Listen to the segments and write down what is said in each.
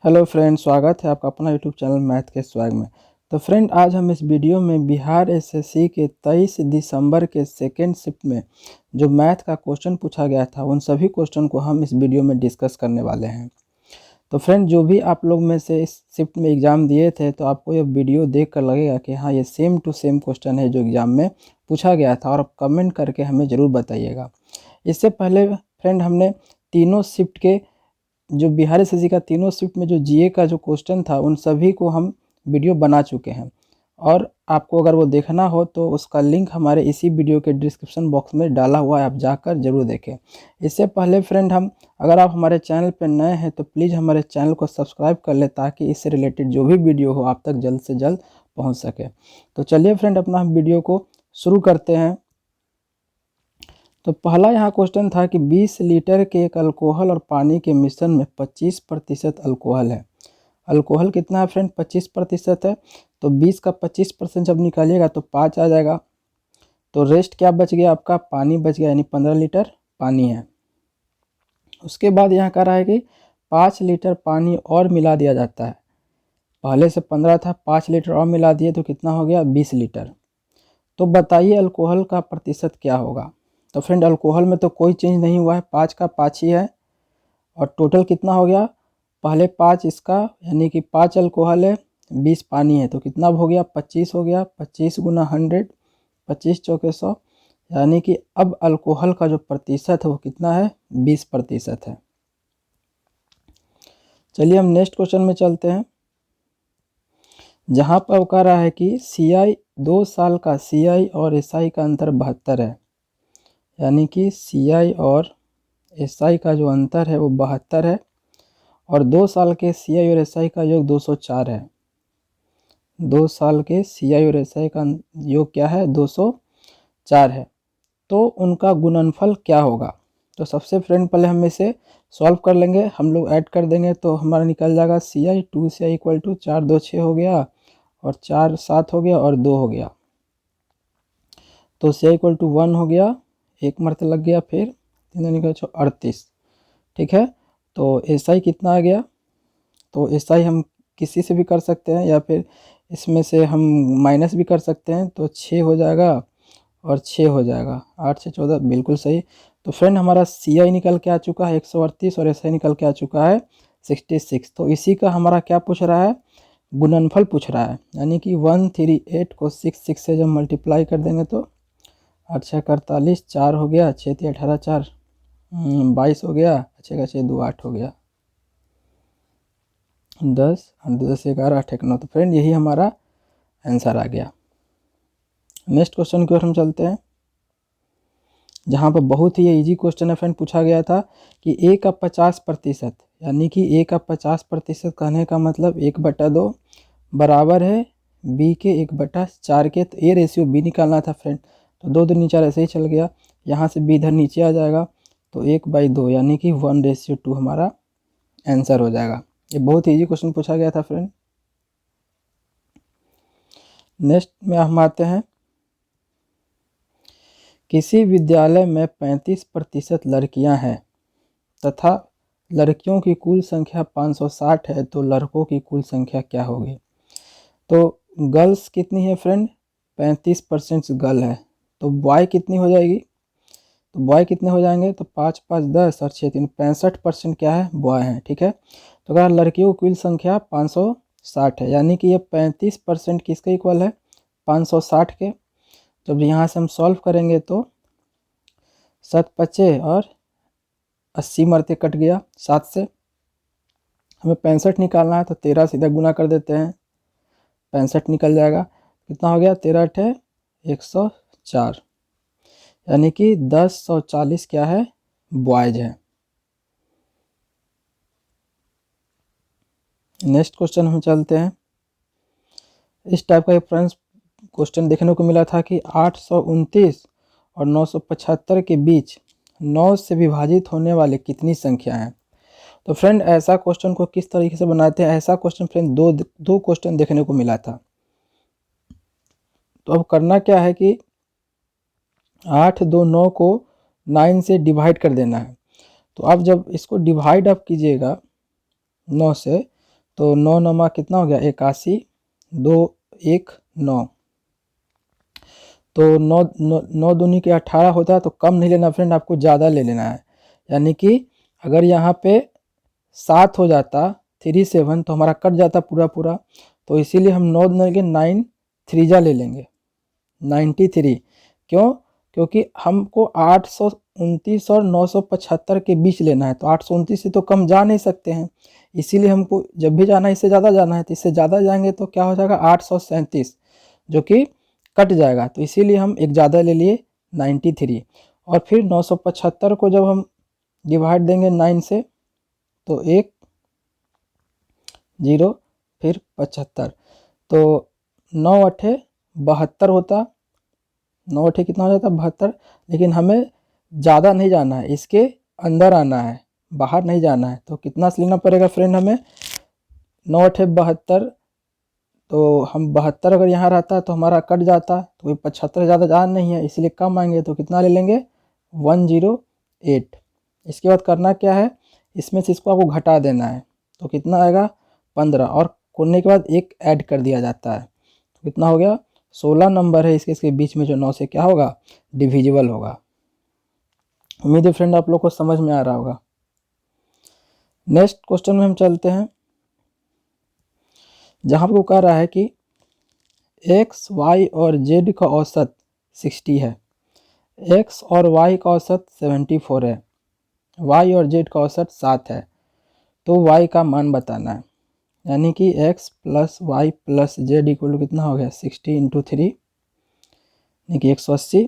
Hello friend, स्वागत है आपका अपना यूट्यूब चैनल मैथ के स्वैग में। तो फ्रेंड, आज हम इस वीडियो में बिहार एसएससी के 23 दिसंबर के सेकेंड शिफ्ट में जो मैथ का क्वेश्चन पूछा गया था उन सभी क्वेश्चन को हम इस वीडियो में डिस्कस करने वाले हैं। तो फ्रेंड, जो भी आप लोग में से इस शिफ्ट में एग्ज़ाम दिए थे तो आपको ये वीडियो देख कर लगेगा कि हाँ, ये सेम टू सेम क्वेश्चन है जो एग्ज़ाम में पूछा गया था, और आप कमेंट करके हमें ज़रूर बताइएगा। इससे पहले फ्रेंड, हमने तीनों शिफ्ट के जो बिहार एसएससी का तीनों शिफ्ट में जो जीए का जो क्वेश्चन था उन सभी को हम वीडियो बना चुके हैं, और आपको अगर वो देखना हो तो उसका लिंक हमारे इसी वीडियो के डिस्क्रिप्शन बॉक्स में डाला हुआ है, आप जाकर जरूर देखें। इससे पहले फ्रेंड, अगर आप हमारे चैनल पर नए हैं तो प्लीज़ हमारे चैनल को सब्सक्राइब कर लें ताकि इससे रिलेटेड जो भी वीडियो हो आप तक जल्द से जल्द पहुँच सके। तो चलिए फ्रेंड, अपना हम वीडियो को शुरू करते हैं। तो पहला यहाँ क्वेश्चन था कि 20 लीटर के एक अल्कोहल और पानी के मिश्रण में 25% अल्कोहल है। अल्कोहल कितना है फ्रेंड? 25% है। तो 20 का 25% जब निकालिएगा तो 5 आ जाएगा। तो रेस्ट क्या बच गया आपका? पानी बच गया, यानी 15 लीटर पानी है। उसके बाद यहाँ कह रहा है कि 5 लीटर पानी और मिला दिया जाता है। पहले से 15 था, 5 लीटर और मिला दिए तो कितना हो गया? 20 लीटर। तो बताइए अल्कोहल का प्रतिशत क्या होगा? तो फ्रेंड, अल्कोहल में तो कोई चेंज नहीं हुआ है, 5 का 5 ही है। और टोटल कितना हो गया? पहले 5 इसका, यानी कि 5 अल्कोहल है, 20 पानी है, तो कितना हो गया? 25 हो गया। 25 गुना 100, 25 चौके 100, यानी कि अब अल्कोहल का जो प्रतिशत है वो कितना है? 20% है। चलिए हम नेक्स्ट क्वेश्चन में चलते हैं, जहाँ पर कह रहा है कि CI 2 साल का CI और SI का अंतर 72 है। यानी कि CI और SI का जो अंतर है वो 72 है, और 2 साल के CI और SI का योग 204 है। 2 साल के CI और SI का योग क्या है? 204 है। तो उनका गुणनफल क्या होगा? तो सबसे फ्रेंड पहले हम इसे सॉल्व कर लेंगे, हम लोग ऐड कर देंगे तो हमारा निकल जाएगा CI 2CI इक्वल टू 4 2 6 हो गया, और 4 7 हो गया, और 2 हो गया। तो CI इक्वल टू 1 हो गया, एक मरते लग गया, फिर 3 निकल 38। ठीक है। तो SI कितना आ गया? तो SI हम किसी से भी कर सकते हैं, या फिर इसमें से हम माइनस भी कर सकते हैं। तो 6 हो जाएगा और 6 हो जाएगा, 8 से 14, बिल्कुल सही। तो फ्रेंड, हमारा CI निकल के आ चुका है 138, और SI निकल के आ चुका है 66। तो इसी का हमारा क्या पूछ रहा है? गुणनफल पूछ रहा है। यानी कि 138 को 6 से जब मल्टीप्लाई कर देंगे तो 8 6 48, 4 हो गया, 6 3 18, 4 22 हो गया, 6 का 6 2 8 हो गया, 10 और 10 11 8 1 9। तो फ्रेंड, यही हमारा आंसर आ गया। नेक्स्ट क्वेश्चन की ओर हम चलते हैं, जहाँ पर बहुत ही इजी क्वेश्चन है फ्रेंड। पूछा गया था कि A का 50%, यानी कि A का 50% कहने का मतलब 1/2 बराबर है B के 1/4 के। तो A रेशियो B निकालना था फ्रेंड। तो 2 2 4 ऐसे ही चल गया, यहाँ से B इधर नीचे आ जाएगा, तो 1/2 यानी कि 1:2 हमारा आंसर हो जाएगा। ये बहुत ही इजी क्वेश्चन पूछा गया था फ्रेंड। नेक्स्ट में हम आते हैं, किसी विद्यालय में 35% लड़कियां हैं तथा लड़कियों की कुल संख्या 560 है, तो लड़कों की कुल संख्या क्या होगी? तो गर्ल्स कितनी है फ्रेंड? 35% गर्ल है, तो बॉय कितनी हो जाएगी? तो बॉय कितने हो जाएंगे? तो 5 5 10 और 6 3 65% क्या है? बॉय है। ठीक है। तो अगर लड़कियों की कुल संख्या 560 है, यानी कि ये 35% किसके इक्वल है? 560 के। जब यहाँ से हम सॉल्व करेंगे तो 7 5 और 80 मरते कट गया 7 से। हमें 65 निकालना है, तो 13 सीधा गुना कर देते हैं, 65 निकल जाएगा। कितना हो गया? 13 8 104, यानी कि 1040 क्या है? बॉयज है। नेक्स्ट क्वेश्चन हम चलते हैं। इस टाइप का एक फ्रेंड्स क्वेश्चन देखने को मिला था कि 829 और 975 के बीच 9 से विभाजित होने वाले कितनी संख्या हैं? तो फ्रेंड, ऐसा क्वेश्चन को किस तरीके से बनाते हैं? ऐसा क्वेश्चन फ्रेंड दो क्वेश्चन देखने को मिला था। तो अब करना क्या है कि 8 2 9 को 9 से डिवाइड कर देना है। तो अब जब इसको डिवाइड आप कीजिएगा 9 से, तो 9 नमा कितना हो गया 81, 2 1 9। तो 9 दूनी के 18 होता है, तो कम नहीं लेना फ्रेंड, आपको ज़्यादा ले लेना है। यानी कि अगर यहाँ पे 7 हो जाता 3 7 तो हमारा कट जाता पूरा पूरा। तो इसीलिए हम 9 लेंगे 9 3 ले लेंगे 93। क्यों? क्योंकि हमको 829 और 975 के बीच लेना है, तो 829 से तो कम जा नहीं सकते हैं। इसीलिए हमको जब भी जाना है इससे ज़्यादा जाना है, तो इससे ज़्यादा जाएंगे तो क्या हो जाएगा 837, जो कि कट जाएगा। तो इसीलिए हम एक ज़्यादा ले लिए 93। और फिर 975 को जब हम डिवाइड देंगे 9 से, तो 1 0 फिर 75, तो 9 8 72 होता, 9 8 कितना हो जाता 72। लेकिन हमें ज़्यादा नहीं जाना है, इसके अंदर आना है, बाहर नहीं जाना है। तो कितना से लेना पड़ेगा फ्रेंड हमें 9 8 72। तो हम 72 अगर यहाँ रहता तो हमारा कट जाता, तो 75 ज़्यादा जान नहीं है, इसलिए कम आएंगे। तो कितना ले लेंगे 108। इसके बाद करना क्या है, इसमें से इसको आपको घटा देना है। तो कितना आएगा 15, और करने के बाद एक ऐड कर दिया जाता है। तो कितना हो गया 16 नंबर है, इसके बीच में जो 9 से क्या होगा डिविजिबल होगा। उम्मीद है फ्रेंड आप लोग को समझ में आ रहा होगा। नेक्स्ट क्वेश्चन में हम चलते हैं, जहाँ आपको कह रहा है कि x, y और z का औसत 60 है, x और y का औसत 74 है, y और z का औसत 7 है, तो y का मान बताना है। यानी कि x plus y plus z equal to कितना हो गया 60 इंटू 3 यानी कि 180,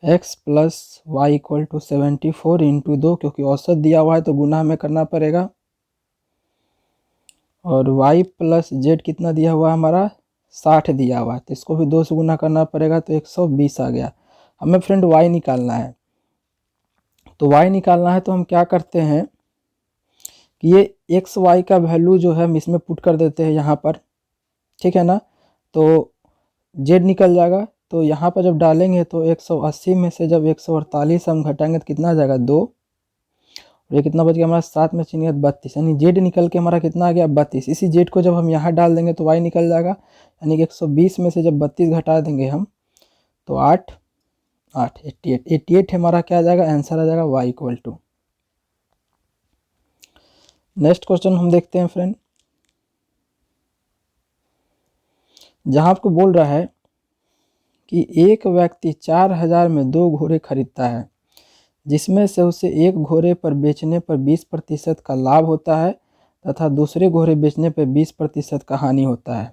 x plus y equal to 74 into 2, क्योंकि औसत दिया हुआ है तो गुना हमें करना पड़ेगा। और y प्लस जेड कितना दिया हुआ है हमारा 60 दिया हुआ है, तो इसको भी 2 से गुना करना पड़ेगा, तो 120 आ गया। हमें फ्रेंड y निकालना है। तो y निकालना है तो हम क्या करते हैं कि ये एक्स वाई का वैल्यू जो है हम इसमें पुट कर देते हैं यहाँ पर, ठीक है ना। तो जेड निकल जाएगा, तो यहाँ पर जब डालेंगे तो 180 में से जब 148 हम घटाएंगे तो कितना आ जाएगा 2, और ये कितना बच गया हमारा 7 में चीनी 32, यानी जेड निकल के हमारा कितना आ गया 32। इसी जेड को जब हम यहाँ डाल देंगे तो वाई निकल जाएगा, यानी कि 120 में से जब 32 घटा देंगे हम तो 8 8 88 हमारा क्या आ जाएगा आंसर आ जाएगा y equal to. Next question हम देखते हैं फ्रेंड, जहाँ आपको बोल रहा है कि एक व्यक्ति 4000 में 2 घोड़े खरीदता है, जिसमें से उसे एक घोड़े पर बेचने पर 20% का लाभ होता है तथा दूसरे घोड़े बेचने पर 20% का हानि होता है।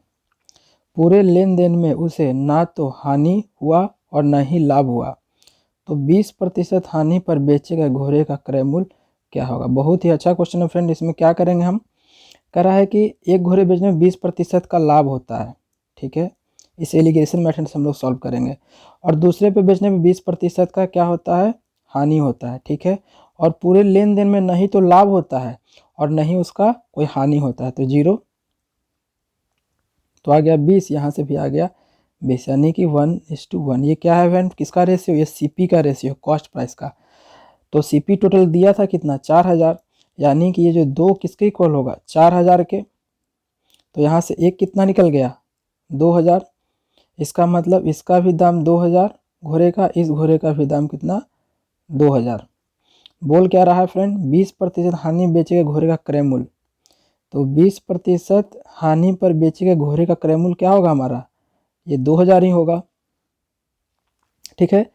पूरे लेन देन में उसे ना तो हानि हुआ और न ही लाभ हुआ, तो 20% हानि पर बेचे गए घोड़े का क्रय मूल्य क्या होगा। बहुत ही अच्छा क्वेश्चन है फ्रेंड। इसमें क्या करेंगे हम, कह रहा है कि एक घोड़े बेचने में 20% का लाभ होता है, ठीक है, इस एलिगेशन मेथड से हम लोग सॉल्व करेंगे। और दूसरे पे बेचने में 20% का क्या होता है हानि होता है, ठीक है। और पूरे लेन देन में नहीं तो लाभ होता है और नहीं उसका कोई हानि होता है, तो 0। तो आ गया 20, यहाँ से भी आ गया 20, यानी कि 1:1। ये क्या है फ्रेंड, किसका रेशियो, ये सीपी का रेशियो, कॉस्ट प्राइस का। तो सीपी टोटल दिया था कितना 4000, यानी कि ये जो 2 किसके इक्वल होगा 4000 के। तो यहाँ से एक कितना निकल गया 2000, इसका मतलब इसका भी दाम 2000 घोड़े का, इस घोड़े का भी दाम कितना 2000। बोल क्या रहा है फ्रेंड 20% हानि बेचे गए घोड़े का क्रय मूल्य, तो 20% हानि पर बेचे गए घोड़े का क्रय मूल्य क्या होगा हमारा ये 2000 ही होगा, ठीक है।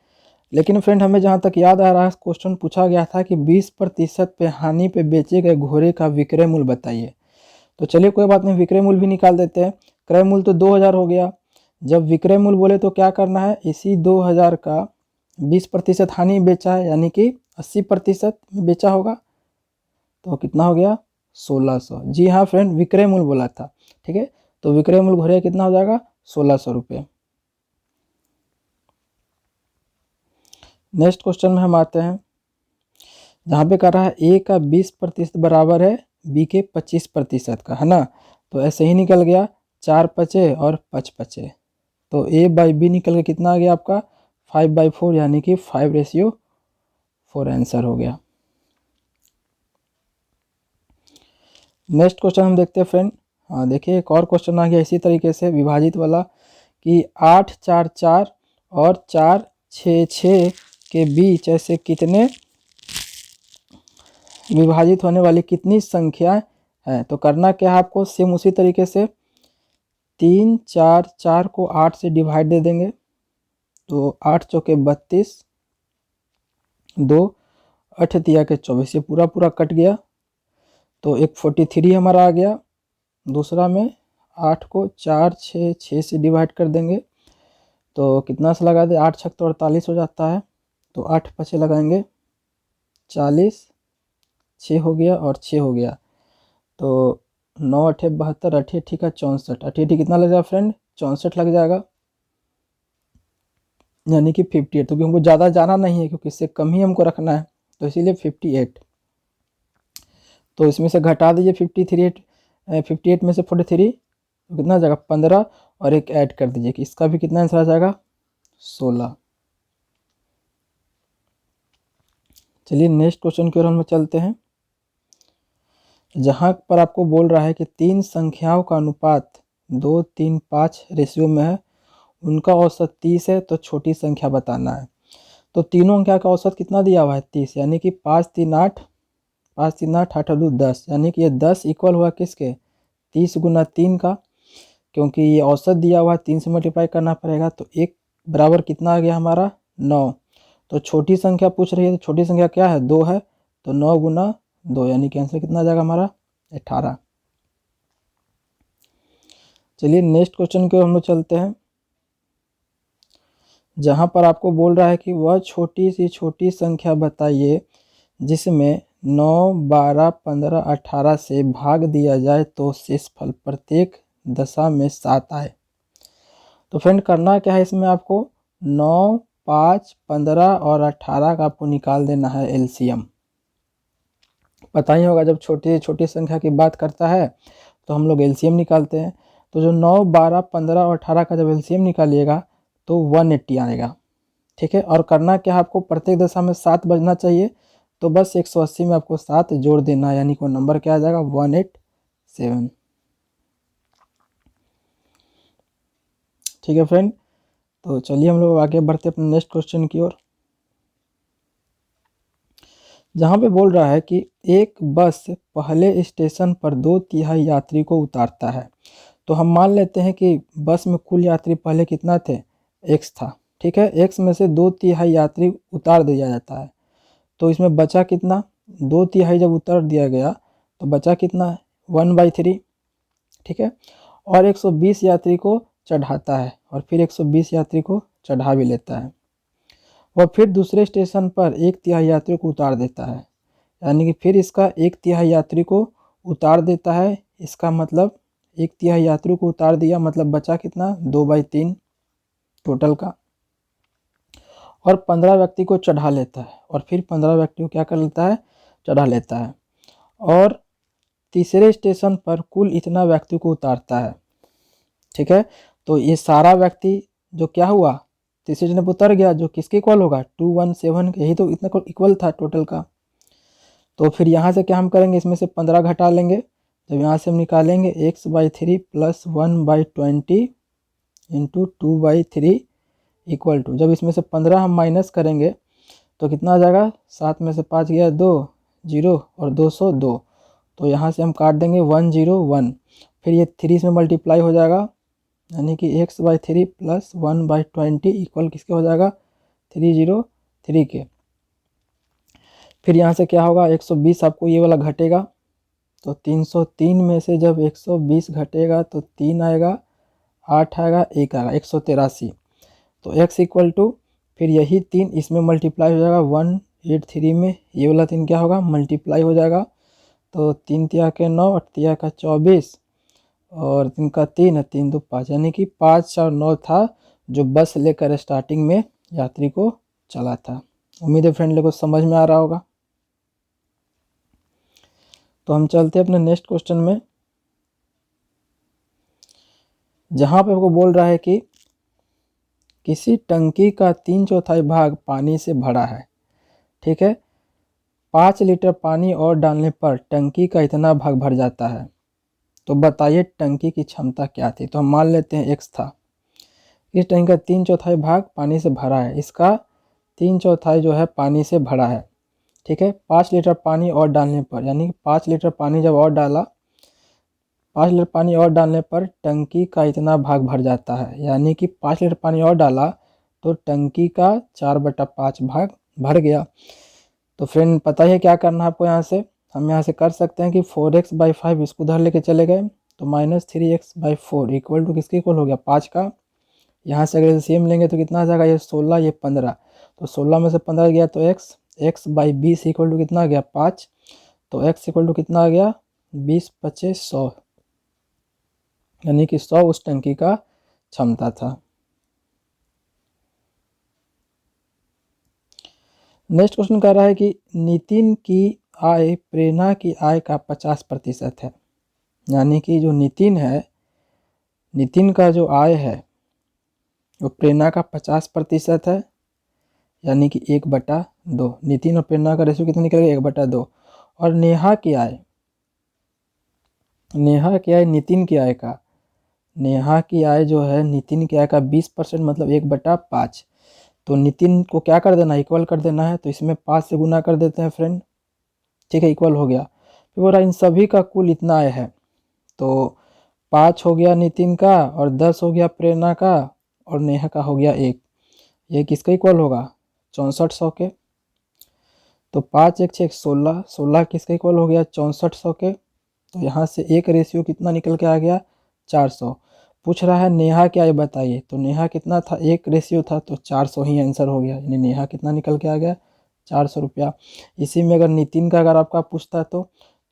लेकिन फ्रेंड हमें जहाँ तक याद आ रहा है क्वेश्चन पूछा गया था कि 20% पे हानि पे बेचे गए घोड़े का विक्रय मूल्य बताइए। तो चलिए कोई बात नहीं, विक्रय मूल्य भी निकाल देते हैं। क्रय मूल्य तो 2000 हो गया, जब विक्रय मूल्य बोले तो क्या करना है, इसी 2000 का 20% हानि बेचा है, यानी कि 80% में बेचा होगा, तो कितना हो गया 1600। जी हाँ फ्रेंड, विक्रय मूल्य बोला था, ठीक है। तो विक्रय मूल्य घोड़े कितना हो जाएगा 1600 रुपये। नेक्स्ट क्वेश्चन में हम आते हैं, जहाँ पे कह रहा है ए का 20% बराबर है बी के 25% का, है ना। तो ऐसे ही निकल गया 4 पचे और 5 पचे, तो ए बाई बी निकल के कितना आ गया आपका 5/4, यानी कि 5:4 आंसर हो गया। नेक्स्ट क्वेश्चन हम देखते हैं फ्रेंड। हाँ देखिए, एक और क्वेश्चन आ गया इसी तरीके से विभाजित वाला कि 8 4 4 और 4 6 6 के बीच ऐसे कितने विभाजित होने वाली कितनी संख्या है। तो करना क्या है आपको, सेम उसी तरीके से 3 4 4 को 8 से डिवाइड दे देंगे, तो 8 चौके 32, 2 8 तिया के 24, ये पूरा पूरा कट गया, तो एक 43 हमारा आ गया। दूसरा में 8 को 4 6 6 से डिवाइड कर देंगे, तो कितना से लगा दे, 8 छक तो 48 हो जाता है, तो 8 पचे लगाएंगे 40, 6 हो गया और 6 हो गया, तो 9 8 72, 8 8 का 64, 8 8 कितना लग जाएगा फ्रेंड, 64 लग जाएगा, यानी कि 58। तो हमको ज़्यादा जाना नहीं है क्योंकि इससे कम ही हमको रखना है, तो इसीलिए 58। तो इसमें से घटा दीजिए 58 में से 43, तो कितना आ जाएगा 15, और एक ऐड कर दीजिए कि इसका भी कितना आंसर आ जाएगा 16। चलिए नेक्स्ट क्वेश्चन की ओर हम चलते हैं। जहाँ पर आपको बोल रहा है कि 3 संख्याओं का अनुपात 2 3 5 रेशियो में है, उनका औसत 30 है, तो छोटी संख्या बताना है। तो तीनों अंक का औसत कितना दिया हुआ है 30, यानी कि 5 3 8, 5 3 8 8 2 10, यानी कि ये 10 इक्वल हुआ किसके 30 गुना 3 का, क्योंकि ये औसत दिया हुआ है 3 से मल्टीप्लाई करना पड़ेगा, तो 1 बराबर कितना आ गया हमारा 9। तो छोटी संख्या पूछ रही है, तो छोटी संख्या क्या है 2 है, तो 9 गुना 2, यानी कि आंसर कितना आ जाएगा हमारा 18। चलिए नेक्स्ट क्वेश्चन की ओर हम लोग चलते हैं। जहाँ पर आपको बोल रहा है कि वह छोटी सी छोटी संख्या बताइए जिसमें 9 12 15 18 से भाग दिया जाए तो शेषफल प्रत्येक दशा में 7 आए। तो फ्रेंड करना क्या है, इसमें आपको 9 5 15 और 18 का आपको निकाल देना है एलसीएम। पता ही होगा जब छोटी छोटी संख्या की बात करता है तो हम लोग एलसीएम निकालते हैं। तो जो 9 12 15 और 18 का जब एलसीएम निकालिएगा तो 180 आएगा, ठीक है। और करना क्या है, आपको प्रत्येक दशा में 7 बजना चाहिए, तो बस 180 में आपको 7 जोड़ देना है, यानी कि नंबर क्या आ जाएगा 187। ठीक है फ्रेंड, तो चलिए हम लोग आगे बढ़ते अपने नेक्स्ट क्वेश्चन की ओर। जहाँ पे बोल रहा है कि एक बस पहले स्टेशन पर 2/3 यात्री को उतारता है। तो हम मान लेते हैं कि बस में कुल यात्री पहले कितना थे, x था, ठीक है। x में से 2/3 यात्री उतार दिया जाता है, तो इसमें बचा कितना, 2/3 जब उतार दिया गया तो बचा कितना 1/3, ठीक है। और 120 यात्री को चढ़ाता है, और फिर 120 यात्री को चढ़ा भी लेता है। वह फिर दूसरे स्टेशन पर 1/3 यात्री को उतार देता है, यानी कि फिर इसका 1/3 यात्री को उतार देता है। इसका मतलब 1/3 यात्री को उतार दिया, मतलब बचा कितना 2/3 टोटल का। और 15 व्यक्ति को चढ़ा लेता है, और फिर 15 व्यक्ति को क्या कर लेता है, चढ़ा लेता है। और तीसरे स्टेशन पर कुल इतना व्यक्ति को उतारता है, ठीक है। तो ये सारा व्यक्ति जो क्या हुआ तीसरे स्टेशन पर उतर गया, जो किसके इक्वल होगा 217 के, यही तो इतना इक्वल था टोटल का। तो फिर यहाँ से क्या हम करेंगे, इसमें से 15 घटा लेंगे। जब यहाँ से हम निकालेंगे x/3 plus 1/20 into 2/3 equal to, जब इसमें से 15 हम माइनस करेंगे तो कितना आ जाएगा, 7 में से 5 गया 2 0 और 202, तो यहाँ से हम काट देंगे 101, फिर ये 3 इसमें मल्टीप्लाई हो जाएगा, यानी कि x/3 प्लस 1/20 इक्वल किसके हो जाएगा 303 के। फिर यहाँ से क्या होगा 120 आपको ये वाला घटेगा, तो 303 में से जब 120 घटेगा तो 3 आएगा, 8 आएगा, 1 आएगा, 183। तो x इक्वल टू फिर यही 3 इसमें मल्टीप्लाई हो जाएगा 183 में, ये वाला 3 क्या होगा मल्टीप्लाई हो जाएगा, तो 3 तिया के 9 8 तिया का 24 और 3 का 3 है 3 2 5, यानी कि 5 और 9 था जो बस लेकर स्टार्टिंग में यात्री को चला था। उम्मीद है फ्रेंड लोगों को समझ में आ रहा होगा। तो हम चलते हैं अपने नेक्स्ट क्वेश्चन में, जहाँ पे आपको बोल रहा है कि किसी टंकी का 3/4 भाग पानी से भरा है, ठीक है। 5 लीटर पानी और डालने पर टंकी का इतना भाग भर जाता है। तो बताइए टंकी की क्षमता क्या थी। तो हम मान लेते हैं x था। इस टंकी का 3/4 भाग पानी से भरा है, इसका 3/4 जो है पानी से भरा है। ठीक है, 5 लीटर पानी और डालने पर, यानी 5 लीटर पानी जब और डाला, 5 लीटर पानी और डालने पर टंकी का इतना भाग भर जाता है। यानी कि 5 लीटर पानी और डाला तो टंकी का 4/5 भाग भर गया। तो फ्रेंड पता है क्या करना है आपको। यहाँ से हम यहाँ से कर सकते हैं कि 4x/5 इसको उधर लेके चले गए, तो -3x/4 इक्वल टू किसके इक्वल हो गया, 5 का। यहाँ से अगर एलसीएम लेंगे तो कितना आ जाएगा, ये 16 ये 15, तो 16 में से 15 गया तो x/20 इक्वल टू कितना आ गया, 5। तो x इक्वल टू कितना आ गया, 20/25 100, यानी कि 100 उस टंकी का क्षमता था। नेक्स्ट क्वेश्चन कह रहा है कि नितिन की आय प्रेरणा की आय का 50% है। यानी कि जो नितिन है, नितिन का जो आय है वो प्रेरणा का 50% है, यानी कि 1/2। नितिन और प्रेरणा का रेशियो कितना निकलेगा, 1/2। और नेहा की आय, नेहा की आय नितिन की आय का, नेहा की आय जो है नितिन की आय का 20% मतलब 1/5। तो नितिन को क्या कर देना, इक्वल कर देना है। तो इसमें 5 से गुना कर देते हैं फ्रेंड। ठीक है, इक्वल हो गया। फिर बोल रहा इन सभी का कुल इतना आय है। तो 5 हो गया नितिन का, और 10 हो गया प्रेरणा का, और नेहा का हो गया 1। ये किसका इक्वल होगा, 6400 के। तो 5 1 6 16, 16 किसका इक्वल हो गया, 6400 के। तो यहाँ से एक रेशियो कितना निकल के आ गया, 400। पूछ रहा है नेहा क्या, ये बताइए। तो नेहा कितना था, एक रेशियो था, तो 400 ही आंसर हो गया। यानी नेहा कितना निकल के आ गया, 400 रुपया। इसी में अगर नितिन का अगर आपका पूछता है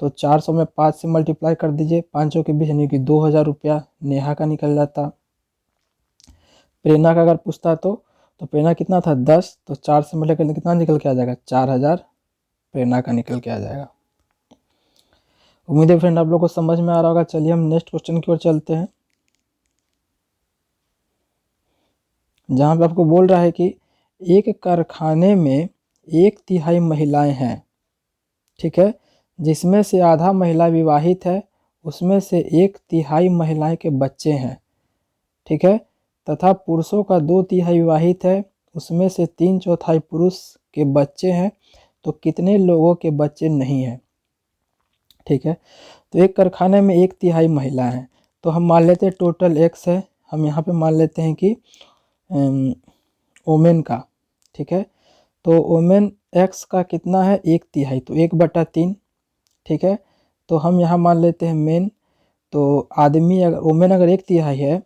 तो 400 में 5 से मल्टीप्लाई कर दीजिए, 500 के बीच, यानी कि 2000 रुपया नेहा का निकल जाता। प्रेरणा का अगर पूछता है तो प्रेरणा कितना था, 10, तो 4 से मल्टीप्लाई करके कितना निकल के आ जाएगा, 4000 प्रेरणा का निकल के आ जाएगा। उम्मीद है फ्रेंड आप लोग को समझ में आ रहा होगा। चलिए हम नेक्स्ट क्वेश्चन की ओर चलते हैं, जहाँ पे आपको बोल रहा है कि एक कारखाने में 1/3 महिलाएं हैं। ठीक है, जिसमें से आधा महिला विवाहित है, उसमें से 1/3 महिलाएं के बच्चे हैं। ठीक है, तथा पुरुषों का 2/3 विवाहित है, उसमें से 3/4 पुरुष के बच्चे हैं। तो कितने लोगों के बच्चे नहीं हैं। ठीक है, तो एक कारखाने में 1/3 महिला है, तो हम मान लेते हैं टोटल x है, हम यहाँ पे मान लेते हैं कि ओमेन का। ठीक है, तो ओमेन x का कितना है, 1/3, तो 1/3। ठीक है, तो हम यहाँ मान लेते हैं मेन। तो आदमी अगर ओमेन अगर 1/3 है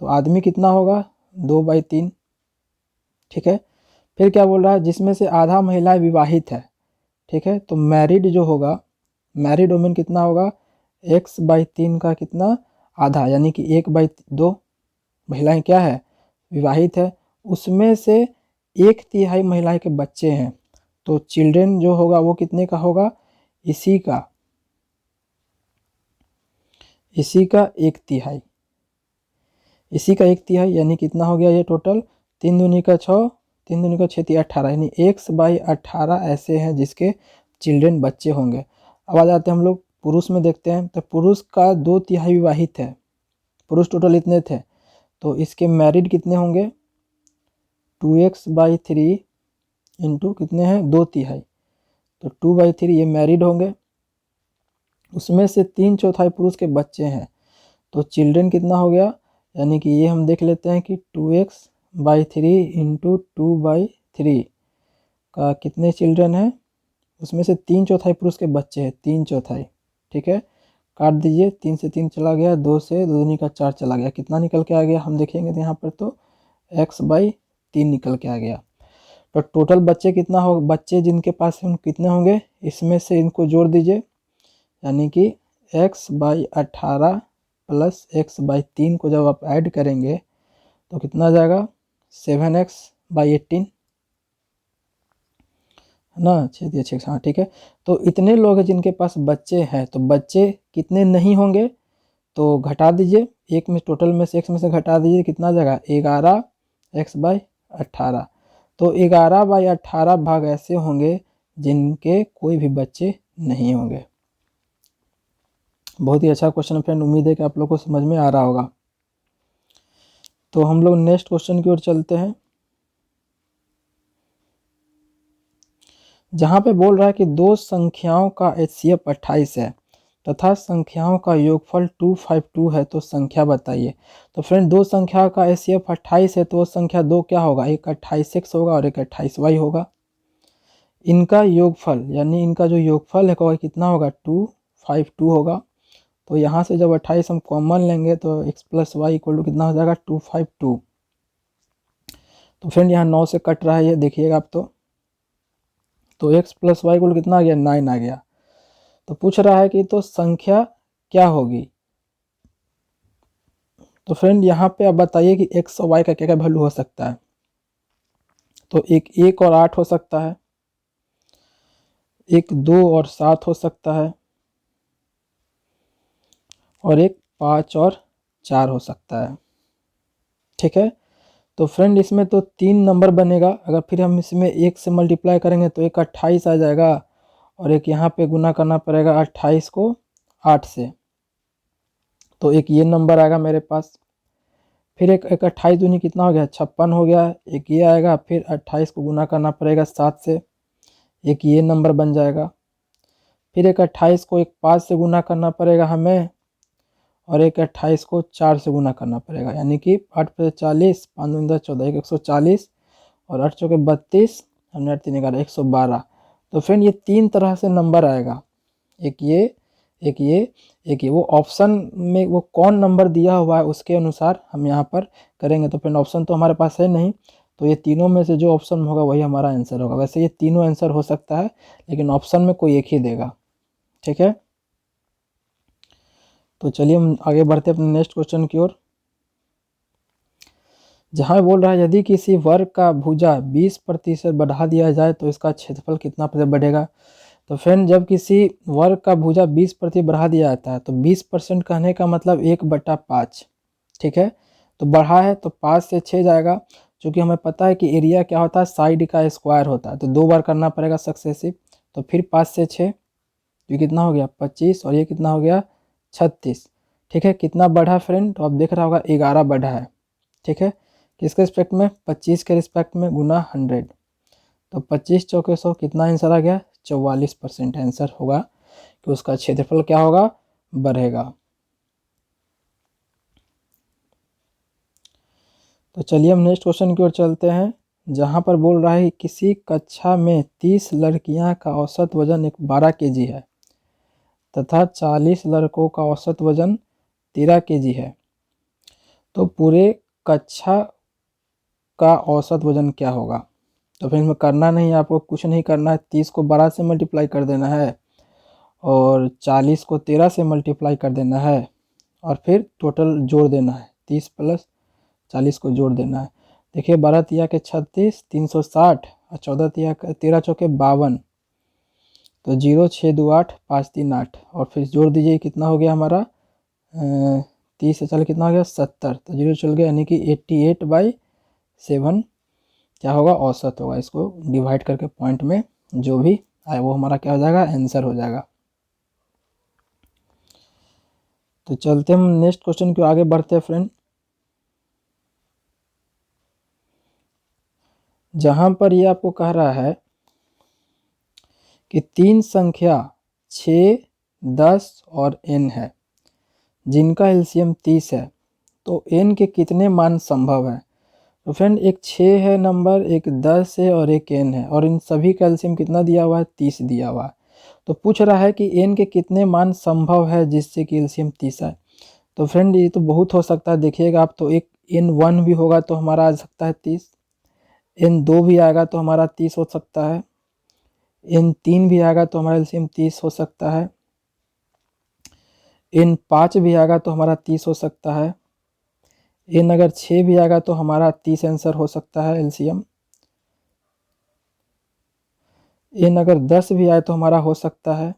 तो आदमी कितना होगा, 2/3। ठीक है, फिर क्या बोल रहा है, जिसमें से आधा महिला विवाहित है। ठीक है, तो मैरिड जो होगा, मैरिड वुमेन कितना होगा, x/3 का कितना, आधा, यानी कि 1/2 महिलाएं क्या है, विवाहित है। उसमें से 1/3 महिलाएं के बच्चे हैं। तो चिल्ड्रन जो होगा वो कितने का होगा, इसी का 1/3, इसी का 1/3, यानी कितना हो गया ये टोटल, 3 दूनी का 6, 3 दूनी का 6, 18, यानी x/18 ऐसे हैं जिसके चिल्ड्रन बच्चे होंगे। अब आ जाते हैं हम लोग पुरुष में, देखते हैं। तो पुरुष का 2/3 विवाहित है, पुरुष टोटल इतने थे, तो इसके मैरिड कितने होंगे, 2x/3 इंटू कितने हैं, 2/3, तो 2/3 ये मैरिड होंगे। उसमें से 3/4 पुरुष के बच्चे हैं, तो चिल्ड्रन कितना हो गया, यानी कि ये हम देख लेते हैं कि 2x/3 इंटू 2/3 का कितने चिल्ड्रन है, उसमें से 3/4 पुरुष के बच्चे हैं, 3/4। ठीक है, काट दीजिए, 3 से 3 चला गया, 2 से 2 दूनी का 4 चला गया, कितना निकल के आ गया, हम देखेंगे तो यहाँ पर तो x/3 निकल के आ गया। तो टोटल बच्चे कितना हो, बच्चे जिनके पास हैं कितने होंगे, इसमें से इनको जोड़ दीजिए, यानी कि x/18 प्लस x/3 को जब आप ऐड करेंगे तो कितना आ जाएगा, 7x/18 है ना, 6 हाँ ठीक है। तो इतने लोग हैं जिनके पास बच्चे हैं, तो बच्चे कितने नहीं होंगे, तो घटा दीजिए, एक में टोटल में से x में से घटा दीजिए, कितना आ जाएगा, 11x/18। तो 11/18 भाग ऐसे होंगे जिनके कोई भी बच्चे नहीं होंगे। बहुत ही अच्छा क्वेश्चन फ्रेंड, उम्मीद है कि आप लोग को समझ में आ रहा होगा। तो हम लोग नेक्स्ट क्वेश्चन की ओर चलते हैं, जहाँ पे बोल रहा है कि दो संख्याओं का HCF 28 है तथा संख्याओं का योगफल 252 है, तो संख्या बताइए। तो फ्रेंड दो संख्या का HCF 28 है तो वो संख्या दो क्या होगा, एक 28x होगा और एक 28y होगा। इनका योगफल यानी इनका जो योगफल है वो कितना होगा, 252 होगा। तो यहाँ से जब 28 हम कॉमन लेंगे तो x + y = कितना हो जाएगा, 252। तो फ्रेंड यहाँ 9 से कट रहा है, ये देखिएगा आप। तो x + y = कितना आ गया, 9 आ गया। तो पूछ रहा है कि तो संख्या क्या होगी। तो फ्रेंड यहाँ पे आप बताइए कि x और y का क्या क्या वैल्यू हो सकता है। तो एक 1 और 8 हो सकता है, एक 2 और 7 हो सकता है, और एक 5 और 4 हो सकता है। ठीक है, तो फ्रेंड इसमें तो 3 नंबर बनेगा। अगर फिर हम इसमें 1 से मल्टीप्लाई करेंगे तो एक 28 आ जाएगा, और एक यहाँ पे गुना करना पड़ेगा 28 को 8 से, तो एक ये नंबर आएगा मेरे पास। फिर एक 28 दूनी कितना हो गया, 56 हो गया। एक ये आएगा, फिर 28 को गुना करना पड़ेगा 7 से, एक ये नंबर बन जाएगा। फिर एक 28 को एक 5 से गुना करना पड़ेगा हमें, और एक 28 को 4 से गुना करना पड़ेगा, यानी कि 8 × 40, 5 × 10 14, 140, और 8 × 32, 8 × 3 11, 112। तो फ्रेंड ये 3 तरह से नंबर आएगा, एक ये, एक ये, एक ये। वो ऑप्शन में वो कौन नंबर दिया हुआ है उसके अनुसार हम यहाँ पर करेंगे। तो फ्रेंड ऑप्शन तो हमारे पास है नहीं, तो ये तीनों में से जो ऑप्शन होगा वही हमारा आंसर होगा। वैसे ये तीनों आंसर हो सकता है, लेकिन ऑप्शन में कोई एक ही देगा। ठीक है, तो चलिए हम आगे बढ़ते हैं अपने नेक्स्ट क्वेश्चन की ओर, जहाँ बोल रहा है यदि किसी वर्ग का भुजा 20% बढ़ा दिया जाए तो इसका क्षेत्रफल कितना प्रतिशत बढ़ेगा। तो फ्रेंड जब किसी वर्ग का भुजा 20% बढ़ा दिया जाता है तो 20% कहने का मतलब 1/5। ठीक है, तो बढ़ा है तो 5 से 6 जाएगा, क्योंकि हमें पता है कि एरिया क्या होता है, साइड का स्क्वायर होता है, तो 2 बार करना पड़ेगा सक्सेसिव। तो फिर 5 से 6, ये कितना हो गया 25, और ये कितना हो गया 36। ठीक है, कितना बढ़ा फ्रेंड, तो आप देख रहा होगा 11 बढ़ा है। ठीक है, किसके रिस्पेक्ट में, 25 के रिस्पेक्ट में, गुना 100। तो 25 चौके 100, कितना आंसर आ गया, 44% आंसर होगा कि उसका क्षेत्रफल क्या होगा, बढ़ेगा। तो चलिए हम नेक्स्ट क्वेश्चन की ओर चलते हैं, जहाँ पर बोल रहा है किसी कक्षा में 30 लड़कियां का औसत वजन 12 kg है तथा 40 लड़कों का औसत वजन 13 kg है, तो पूरे कक्षा का औसत वजन क्या होगा। तो फिर इसमें करना नहीं है, आपको कुछ नहीं करना है, 30 को 12 से मल्टीप्लाई कर देना है, और 40 को 13 से मल्टीप्लाई कर देना है, और फिर टोटल जोड़ देना है, 30 + 40 को जोड़ देना है। देखिए 12 तिया के 36, 360, और 14 तिया के 13 चौके 52, तो 0 6 2 8 5 3 8, और फिर जोड़ दीजिए कितना हो गया हमारा, 30 से चल कितना हो गया 70, तो 0 चल गया, यानी कि 88/7 क्या होगा, औसत होगा। इसको डिवाइड करके पॉइंट में जो भी आए वो हमारा क्या हो जाएगा, आंसर हो जाएगा। तो चलते हम नेक्स्ट क्वेश्चन की आगे बढ़ते हैं फ्रेंड, जहां पर ये आपको कह रहा है कि 3 संख्या 6, 10 और n है, जिनका एलसीएम 30 है, तो n के कितने मान संभव है। तो फ्रेंड एक 6 है नंबर, एक 10 है और एक n है, और इन सभी का एलसीएम कितना दिया हुआ है, 30 दिया हुआ है। तो पूछ रहा है कि n के कितने मान संभव है जिससे कि एलसीएम 30 है। तो फ्रेंड ये तो बहुत हो सकता है, देखिएगा आप, तो एक n1 भी होगा तो हमारा आ सकता है 30, n2 भी आएगा तो हमारा 30 हो सकता है, n3 भी आएगा तो हमारा एलसीएम 30 हो सकता है, n5 भी आएगा तो हमारा 30 हो सकता है, n अगर 6 भी आएगा तो हमारा 30 आंसर हो सकता है एलसीएम, n अगर 10 भी आए तो हमारा हो सकता है,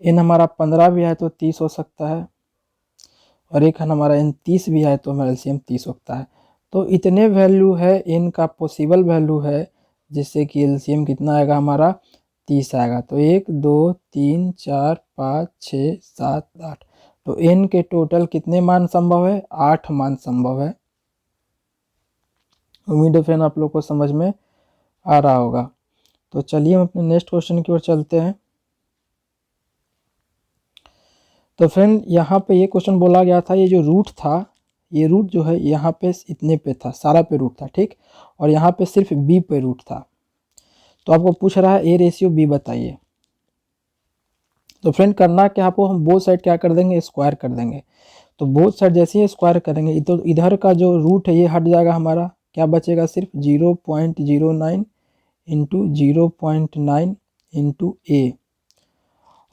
n हमारा 15 भी आए तो 30 हो सकता है, और एक हमारा n 30 भी आए तो हमारा एलसीएम 30 होता है। तो इतने वैल्यू है n का, पॉसिबल वैल्यू है जिससे कि एलसीएम कितना आएगा हमारा 30 आएगा। तो 1 2 3 4 5 6 7 8, तो n के टोटल कितने मान संभव है? 8 मान संभव है। उम्मीद है फ्रेंड आप लोग को समझ में आ रहा होगा। तो चलिए हम अपने नेक्स्ट क्वेश्चन की ओर चलते हैं। तो फ्रेंड यहाँ पे ये क्वेश्चन बोला गया था, ये जो रूट था, ये रूट जो है यहाँ पे इतने पे था, सारा पे रूट था, ठीक, और यहाँ पे सिर्फ बी पे रूट था। तो आपको पूछ रहा है ए रेशियो बी बताइए। तो फ्रेंड करना क्या, आपको हम बोथ साइड क्या कर देंगे? स्क्वायर कर देंगे। तो बोथ साइड जैसे ही स्क्वायर करेंगे तो इधर का जो रूट है ये हट जाएगा हमारा, क्या बचेगा? सिर्फ 0.09 इंटू 0.9 इंटू ए,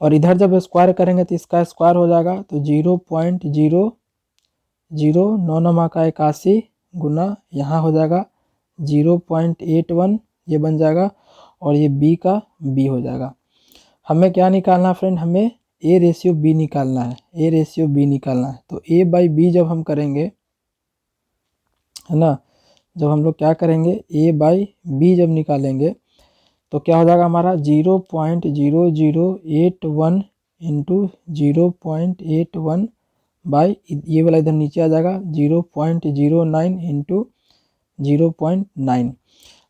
और इधर जब स्क्वायर करेंगे तो इसका स्क्वायर हो जाएगा, तो 0.0009 नमा का 81 गुना यहाँ हो जाएगा 0.81, ये बन जाएगा, और ये बी का बी हो जाएगा। हमें क्या निकालना फ्रेंड? हमें ए रेशियो बी निकालना है, ए रेशियो बी निकालना है। तो ए बाई बी जब हम करेंगे, है ना, जब हम लोग क्या करेंगे, ए बाई बी जब निकालेंगे तो क्या हो जाएगा हमारा 0.0081 इंटू 0.81 बाई, ये वाला इधर नीचे आ जाएगा 0.09 इंटू 0.9।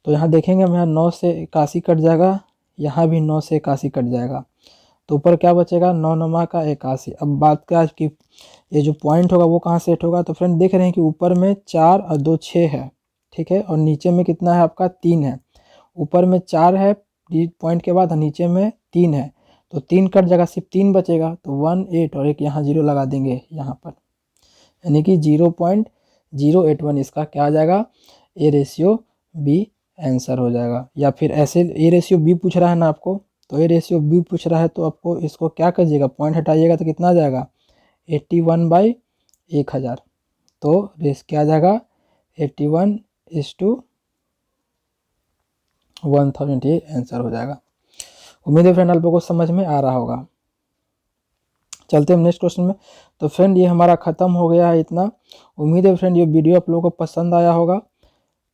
तो यहाँ देखेंगे हम, यहाँ 9 से 81 कट जाएगा, यहाँ भी 9 से 81 कट जाएगा, तो ऊपर क्या बचेगा? 9 नमा का 81। अब बात क्या है कि ये जो पॉइंट होगा वो कहाँ सेट होगा? तो फ्रेंड देख रहे हैं कि ऊपर में 4 और 2 6 है, ठीक है, और नीचे में कितना है आपका? 3 है। ऊपर में 4 है पॉइंट के बाद, नीचे में 3 है, तो 3 कट जाएगा, सिर्फ 3 बचेगा, तो 1 8 और एक यहाँ 0 लगा देंगे यहाँ पर, यानी कि 0.081 इसका क्या आ जाएगा? ए रेशियो बी आंसर हो जाएगा। या फिर ऐसे ए रेशियो बी पूछ रहा है ना आपको, तो ए रेशियो बी पूछ रहा है तो आपको इसको क्या कीजिएगा? पॉइंट हटाइएगा तो कितना आ जाएगा? 81/1000, तो रेस क्या आ जाएगा? 81:1000, ये आंसर हो जाएगा। उम्मीद है फ्रेंड आप लोगों को समझ में आ रहा होगा। चलते हैं नेक्स्ट क्वेश्चन में। तो फ्रेंड ये हमारा ख़त्म हो गया है इतना। उम्मीद है फ्रेंड ये वीडियो आप लोगों को पसंद आया होगा।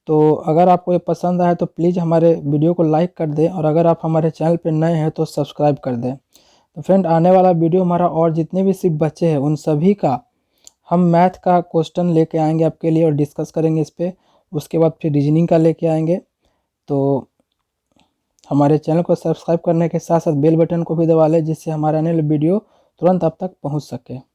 तो अगर आपको ये पसंद आया तो प्लीज़ हमारे वीडियो को लाइक कर दें, और अगर आप हमारे चैनल पर नए हैं तो सब्सक्राइब कर दें। तो फ्रेंड आने वाला वीडियो हमारा, और जितने भी सिर्फ बच्चे हैं उन सभी का हम मैथ का क्वेश्चन लेके आएंगे आपके लिए और डिस्कस करेंगे इस पर। उसके बाद फिर रीजनिंग का लेके आएंगे। तो हमारे चैनल को सब्सक्राइब करने के साथ साथ बेल बटन को भी दबा लें, जिससे हमारा आने वाला वीडियो तुरंत आप तक पहुंच सके।